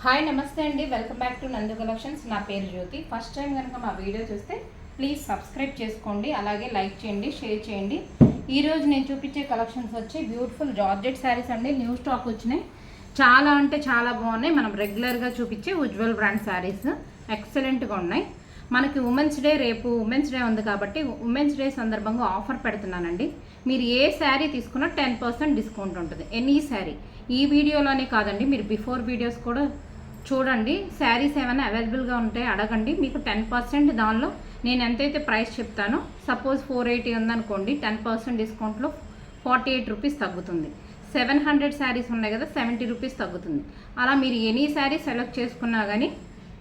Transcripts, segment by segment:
Hi నమస్తే అండి, welcome back to నందు కలెక్షన్స్. నా పేరు జ్యోతి. ఫస్ట్ టైం కనుక మా వీడియో చూస్తే ప్లీజ్ సబ్స్క్రైబ్ చేసుకోండి, అలాగే లైక్ చేయండి, షేర్ చేయండి. ఈరోజు నేను చూపించే కలెక్షన్స్ వచ్చి బ్యూటిఫుల్ జార్జెట్ శారీస్ అండి. న్యూ స్టాక్ వచ్చినాయి, చాలా అంటే చాలా బాగున్నాయి. మనం రెగ్యులర్గా చూపించే ఉజ్వల్ బ్రాండ్ శారీస్ ఎక్సలెంట్గా ఉన్నాయి. మనకి ఉమెన్స్ డే, రేపు ఉమెన్స్ డే ఉంది కాబట్టి ఉమెన్స్ డే సందర్భంగా ఆఫర్ పెడుతున్నానండి. మీరు ఏ శారీ తీసుకున్నా 10% డిస్కౌంట్ ఉంటుంది, ఎనీ శారీ. ఈ వీడియోలోనే కాదండి, మీరు బిఫోర్ వీడియోస్ కూడా చూడండి. శారీస్ ఏమైనా అవైలబుల్గా ఉంటే అడగండి, మీకు 10% దానిలో నేను ఎంతైతే ప్రైస్ చెప్తానో, సపోజ్ 480 ఉందనుకోండి, 10% డిస్కౌంట్లో 48 రూపీస్ తగ్గుతుంది. 700 శారీస్ ఉన్నాయి కదా, 70 రూపీస్ తగ్గుతుంది. అలా మీరు ఎనీ శారీ సెలెక్ట్ చేసుకున్నా కానీ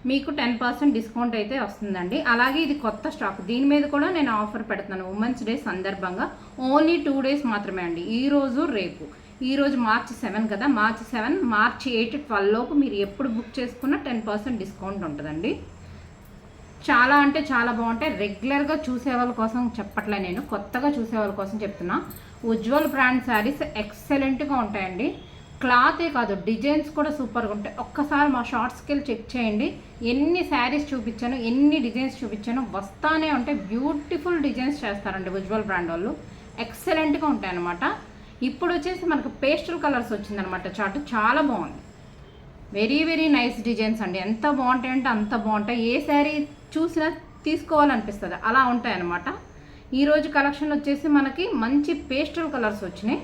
మీకు 10% డిస్కౌంట్ అయితే వస్తుందండి. అలాగే ఇది కొత్త స్టాక్, దీని మీద కూడా నేను ఆఫర్ పెడుతున్నాను ఉమెన్స్ డే సందర్భంగా. ఓన్లీ 2 డేస్ మాత్రమే అండి, ఈరోజు రేపు. ఈరోజు మార్చి 7 కదా, మార్చి 7, మార్చి 8, 12 లోపు మీరు ఎప్పుడు బుక్ చేసుకున్నా 10% డిస్కౌంట్ ఉంటుందండి. చాలా అంటే చాలా బాగుంటాయి. రెగ్యులర్గా చూసే వాళ్ళ కోసం చెప్పట్లే, నేను కొత్తగా చూసే వాళ్ళ కోసం చెప్తున్నా. ఉజ్వల్ బ్రాండ్ శారీస్ ఎక్సలెంట్గా ఉంటాయండి. క్లాతే కాదు, డిజైన్స్ కూడా సూపర్గా ఉంటాయి. ఒక్కసారి మా షార్ట్స్కి వెళ్ళి చెక్ చేయండి. ఎన్ని శారీస్ చూపించాను, ఎన్ని డిజైన్స్ చూపించాను, వస్తానే ఉంటాయి. బ్యూటిఫుల్ డిజైన్స్ చేస్తారండి ఉజ్వల్ బ్రాండ్ వాళ్ళు, ఎక్సలెంట్గా ఉంటాయి అన్నమాట. ఇప్పుడు వచ్చేసి మనకు పేస్టల్ కలర్స్ వచ్చిందనమాట చార్ట్, చాలా బాగుంది. వెరీ వెరీ నైస్ డిజైన్స్ అండి. ఎంత బాగుంటాయి అంటే అంత బాగుంటాయి. ఏ శారీ చూసినా తీసుకోవాలనిపిస్తుంది, అలా ఉంటాయి అన్నమాట. ఈరోజు కలెక్షన్ వచ్చేసి మనకి మంచి పేస్టల్ కలర్స్ వచ్చినాయి.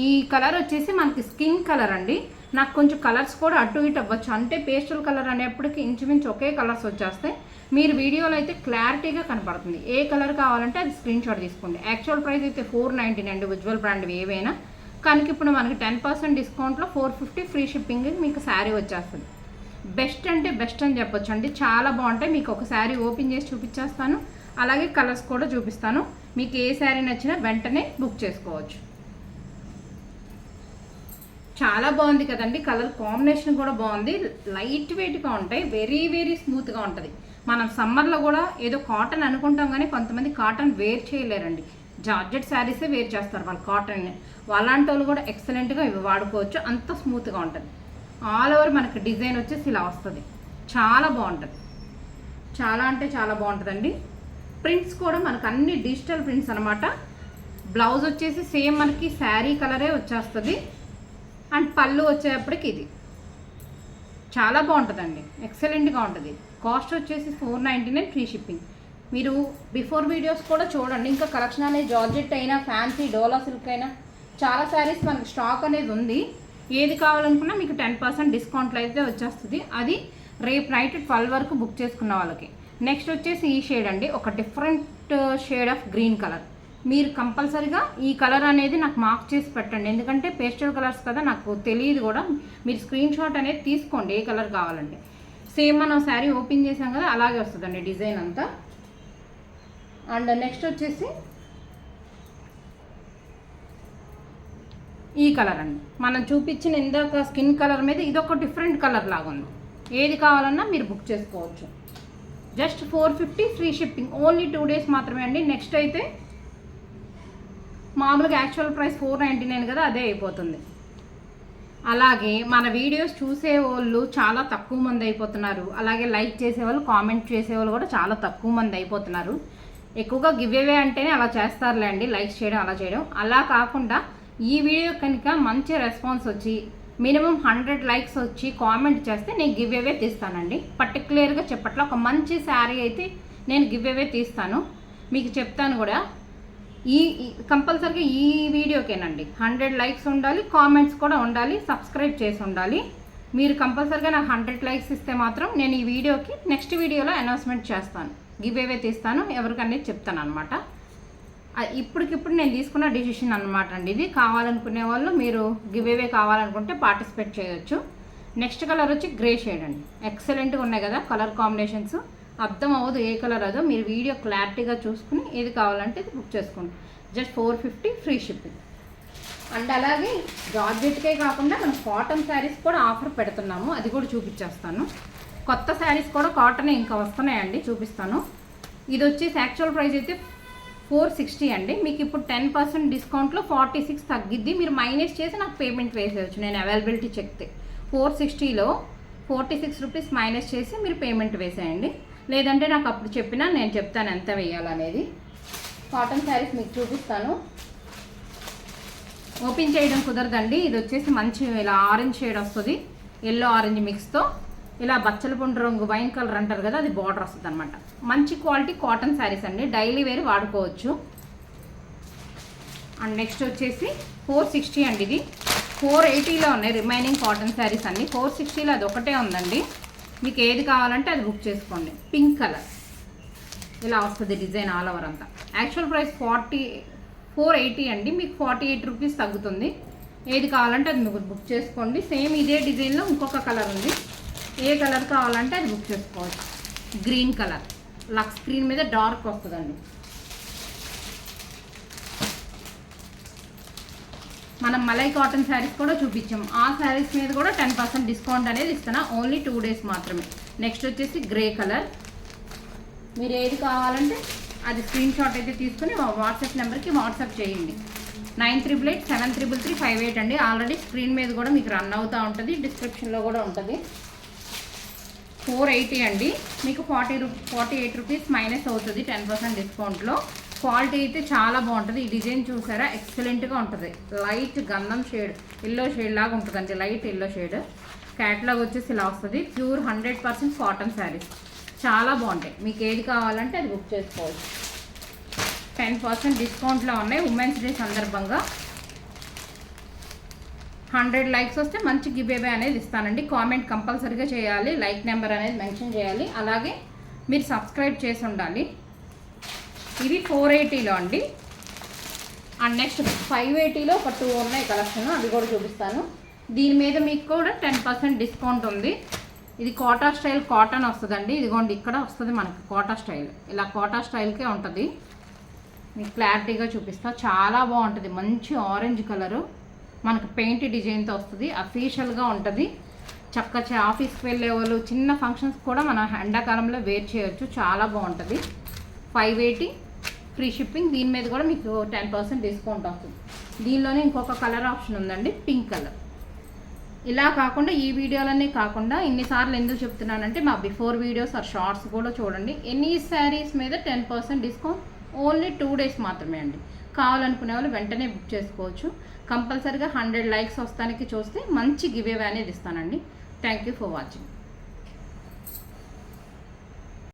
ఈ కలర్ వచ్చేసి మనకి స్కిన్ కలర్ అండి. నాకు కొంచెం కలర్స్ కూడా అటు ఇటు అవ్వచ్చు, అంటే పేస్టల్ కలర్ అనేప్పటికీ ఇంచుమించు ఒకే కలర్స్ వచ్చేస్తాయి. మీరు వీడియోలో అయితే క్లారిటీగా కనపడుతుంది. ఏ కలర్ కావాలంటే అది స్క్రీన్ షాట్ తీసుకోండి. యాక్చువల్ ప్రైస్ అయితే 490 అండి ఉజ్వల్ బ్రాండ్ ఏవైనా, కానీ ఇప్పుడు మనకి 10% డిస్కౌంట్లో 450 ఫ్రీ షిప్పింగ్ మీకు శారీ వచ్చేస్తుంది. బెస్ట్ అంటే బెస్ట్ అని చెప్పొచ్చు అండి, చాలా బాగుంటాయి. మీకు ఒక శారీ ఓపెన్ చేసి చూపించేస్తాను, అలాగే కలర్స్ కూడా చూపిస్తాను. మీకు ఏ శారీ నచ్చినా వెంటనే బుక్ చేసుకోవచ్చు. చాలా బాగుంది కదండి, కలర్ కాంబినేషన్ కూడా బాగుంది. లైట్ వెయిట్గా ఉంటాయి, వెరీ వెరీ స్మూత్గా ఉంటుంది. మనం సమ్మర్లో కూడా ఏదో కాటన్ అనుకుంటాం కానీ కొంతమంది కాటన్ వేర్ చేయలేరండి, జార్జెట్ శారీసే వేర్ చేస్తారు వాళ్ళు కాటన్. అలాంటి వాళ్ళు కూడా ఎక్సలెంట్గా ఇవి వాడుకోవచ్చు, అంత స్మూత్గా ఉంటుంది. ఆల్ ఓవర్ మనకి డిజైన్ వచ్చేసి ఇలా వస్తుంది, చాలా బాగుంటుంది. చాలా అంటే చాలా బాగుంటుందండి. ప్రింట్స్ కూడా మనకు అన్ని డిజిటల్ ప్రింట్స్ అనమాట. బ్లౌజ్ వచ్చేసి సేమ్ మనకి శారీ కలరే వచ్చేస్తుంది. అండ్ పళ్ళు వచ్చేటప్పటికి ఇది చాలా బాగుంటుందండి, ఎక్సలెంట్గా ఉంటుంది. కాస్ట్ వచ్చేసి 499 ఫ్రీ షిప్పింగ్. మీరు బిఫోర్ వీడియోస్ కూడా చూడండి. ఇంకా కలెక్షన్ అనేది జార్జెట్ అయినా, ఫ్యాన్సీ డోలా సిల్క్ అయినా చాలా శారీస్ మనకి స్టాక్ అనేది ఉంది. ఏది కావాలనుకున్నా మీకు 10% డిస్కౌంట్లో అయితే వచ్చేస్తుంది. అది రేపు నైట్ 12 వరకు బుక్ చేసుకున్న వాళ్ళకి. నెక్స్ట్ వచ్చేసి ఈ షేడ్ అండి, ఒక different shade of green colour. మీరు కంపల్సరీగా ఈ కలర్ అనేది నాకు మార్క్ చేసి పెట్టండి, ఎందుకంటే పేస్టల్ కలర్స్ కదా, నాకు తెలియదు కూడా. మీరు స్క్రీన్ షాట్ అనేది తీసుకోండి ఏ కలర్ కావాలంటే. సేమ్ మనం శారీ ఓపెన్ చేసాం కదా, అలాగే వస్తుందండి డిజైన్ అంతా. అండ్ నెక్స్ట్ వచ్చేసి ఈ కలర్ అండి, మనం చూపించిన ఇందాక స్కిన్ కలర్ మీద ఇదొక డిఫరెంట్ కలర్ లాగా ఉంది. ఏది కావాలన్నా మీరు బుక్ చేసుకోవచ్చు. Just 450 free shipping. Only 2 days మాత్రమే అండి. నెక్స్ట్ అయితే మామూలుగా యాక్చువల్ ప్రైస్ 499 కదా, అదే అయిపోతుంది. అలాగే మన వీడియోస్ చూసేవాళ్ళు చాలా తక్కువ మంది అయిపోతున్నారు. అలాగే లైక్ చేసేవాళ్ళు, కామెంట్ చేసేవాళ్ళు కూడా చాలా తక్కువ మంది అయిపోతున్నారు. ఎక్కువగా గివ్ అవే అంటేనే అలా చేస్తారులే అండి, లైక్ చేయడం అలా చేయడం. అలా కాకుండా ఈ వీడియో కనుక మంచి రెస్పాన్స్ వచ్చి మినిమం 100 లైక్స్ వచ్చి కామెంట్ చేస్తే నేను గివ్ అవే తీస్తానండి. పర్టికులర్గా చెప్పట్లా, ఒక మంచి శారీ అయితే నేను గివ్ అవే తీస్తాను. మీకు చెప్తాను కూడా. ఈ కంపల్సరీగా ఈ వీడియోకేనండి 100 లైక్స్ ఉండాలి, కామెంట్స్ కూడా ఉండాలి, సబ్స్క్రైబ్ చేసి ఉండాలి. మీరు కంపల్సరీగా నాకు 100 లైక్స్ ఇస్తే మాత్రం నేను ఈ వీడియోకి నెక్స్ట్ వీడియోలో అనౌన్స్మెంట్ చేస్తాను, గివ్ అవే తీస్తాను, ఎవరికనేది చెప్తాను అనమాట. ఇప్పటికిప్పుడు నేను తీసుకున్న డిసిషన్ అనమాట అండి ఇది. కావాలనుకునే వాళ్ళు మీరు గివ్ అవే కావాలనుకుంటే పార్టిసిపేట్ చేయొచ్చు. నెక్స్ట్ కలర్ వచ్చి గ్రే షేడ్ అండి, ఎక్సలెంట్గా ఉన్నాయి కదా కలర్ కాంబినేషన్స్. అర్థం అవ్వదు ఏ కలర్ అదో, మీరు వీడియో క్లారిటీగా చూసుకుని ఏది కావాలంటే ఇది బుక్ చేసుకోండి. Just 450 free shipping. అండ్ అలాగే జార్జెట్కే కాకుండా మనం కాటన్ శారీస్ కూడా ఆఫర్ పెడుతున్నాము, అది కూడా చూపించేస్తాను. కొత్త శారీస్ కూడా కాటన్ ఇంకా వస్తున్నాయండి, చూపిస్తాను. ఇది వచ్చేసి యాక్చువల్ ప్రైస్ అయితే 460 అండి. మీకు ఇప్పుడు 10% డిస్కౌంట్లో 46 తగ్గిద్ది. మీరు మైనస్ చేసి నాకు పేమెంట్ వేసేయచ్చు, నేను అవైలబిలిటీ చెప్తే. 460లో 46 రూపీస్ మైనస్ చేసి మీరు పేమెంట్ వేసేయండి. లేదంటే నాకు అప్పుడు చెప్పినా నేను చెప్తాను ఎంత వేయాలనేది. కాటన్ శారీస్ మీకు చూపిస్తాను. ఓపెన్ చేయడం కుదరదండి. ఇది వచ్చేసి మంచి ఇలా ఆరెంజ్ షేడ్ వస్తుంది, ఎల్లో ఆరెంజ్ మిక్స్తో. ఇలా బచ్చల పండు రంగు వైన్ కలర్ అంటారు కదా, అది బార్డర్ వస్తుంది అనమాట. మంచి క్వాలిటీ కాటన్ శారీస్ అండి, డైలీ వేర్ వాడుకోవచ్చు. అండ్ నెక్స్ట్ వచ్చేసి 460 అండి. ఇది 480లో ఉన్నాయి రిమైనింగ్ కాటన్ శారీస్ అన్ని. 460లో అది ఒకటే ఉందండి. మీకు ఏది కావాలంటే అది బుక్ చేసుకోండి. పింక్ కలర్ ఇలా వస్తుంది డిజైన్ ఆల్ ఓవర్ అంతా. యాక్చువల్ ప్రైస్ 480 అండి, మీకు 48 రూపీస్ తగ్గుతుంది. ఏది కావాలంటే అది మీకు బుక్ చేసుకోండి. సేమ్ ఇదే డిజైన్లో ఇంకొక కలర్ ఉంది, ఏ కలర్ కావాలంటే అది బుక్ చేసుకోవచ్చు. గ్రీన్ కలర్ లక్స్ స్క్రీన్ మీద డార్క్ వస్తుందండి. మనం మలై కాటన్ శారీస్ కూడా చూపించాం. ఆ శారీస్ మీద కూడా 10% డిస్కౌంట్ అనేది ఇస్తున్నా, ఓన్లీ 2 డేస్ మాత్రమే. నెక్స్ట్ వచ్చేసి గ్రే కలర్. మీరు ఏది కావాలంటే అది స్క్రీన్ షాట్ అయితే తీసుకుని వాట్సాప్ నెంబర్కి వాట్సాప్ చేయండి. 9387333588 అండి. ఆల్రెడీ స్క్రీన్ మీద కూడా మీకు రన్ అవుతూ ఉంటుంది, డిస్క్రిప్షన్లో కూడా ఉంటుంది. 480 అండి, మీకు 48 రూపీస్ మైనస్ అవుతుంది 10% డిస్కౌంట్లో. క్వాలిటీ అయితే చాలా బాగుంటుంది. ఈ డిజైన్ చూసారా, ఎక్సలెంట్గా ఉంటుంది. లైట్ గంధం షేడ్, ఎల్లో షేడ్ లాగా ఉంటుందండి, లైట్ ఎల్లో షేడ్. క్యాట్లాగ్ వచ్చేసి ఇలా వస్తుంది. ప్యూర్ 100% కాటన్ శారీస్ చాలా బాగుంటాయి. మీకు ఏది కావాలంటే అది బుక్ చేసుకోవచ్చు. 10% డిస్కౌంట్లో ఉన్నాయి ఉమెన్స్ డే సందర్భంగా. 100 లైక్స్ వస్తే మంచి గివ్ అవే అనేది ఇస్తానండి. కామెంట్ కంపల్సరీగా చేయాలి, లైక్ నెంబర్ అనేది మెన్షన్ చేయాలి, అలాగే మీరు సబ్స్క్రైబ్ చేసి ఉండాలి. ఇది 480లో అండి. అండ్ నెక్స్ట్ 580లో ఒక 2 ఉన్నాయి కలెక్షన్, అవి కూడా చూపిస్తాను. దీని మీద మీకు కూడా 10% డిస్కౌంట్ ఉంది. ఇది కోటా స్టైల్ కాటన్ వస్తుందండి. ఇదిగోండి ఇక్కడ వస్తుంది మనకి కోటా స్టైల్, ఇలా కోటా స్టైల్కే ఉంటుంది. మీకు క్లారిటీగా చూపిస్తా, చాలా బాగుంటుంది. మంచి ఆరెంజ్ కలరు, మనకు పెయింట్ డిజైన్తో వస్తుంది. అఫీషియల్గా ఉంటుంది. చక్కగా ఆఫీస్కి వెళ్ళే వాళ్ళు చిన్న ఫంక్షన్స్ కూడా మనం ఎండాకాలంలో వేర్ చేయొచ్చు, చాలా బాగుంటుంది. 580 ఫ్రీ షిప్పింగ్. దీని మీద కూడా మీకు 10% డిస్కౌంట్ వస్తుంది. దీనిలోనే ఇంకొక కలర్ ఆప్షన్ ఉందండి, పింక్ కలర్. ఇలా కాకుండా ఈ వీడియోలనే కాకుండా ఇన్నిసార్లు ఎందుకు చెప్తున్నానంటే మా బిఫోర్ వీడియోస్ ఆర్ షార్ట్స్ కూడా చూడండి. ఎనీ శారీస్ మీద 10% డిస్కౌంట్ ఓన్లీ 2 డేస్ మాత్రమే అండి. కావాలనుకునే వాళ్ళు వెంటనే బుక్ చేసుకోవచ్చు. కంపల్సరీగా 100 లైక్స్ వస్తానికి చూస్తే మంచి గివ్ అవే అనేది ఇస్తానండి. Thank you for watching.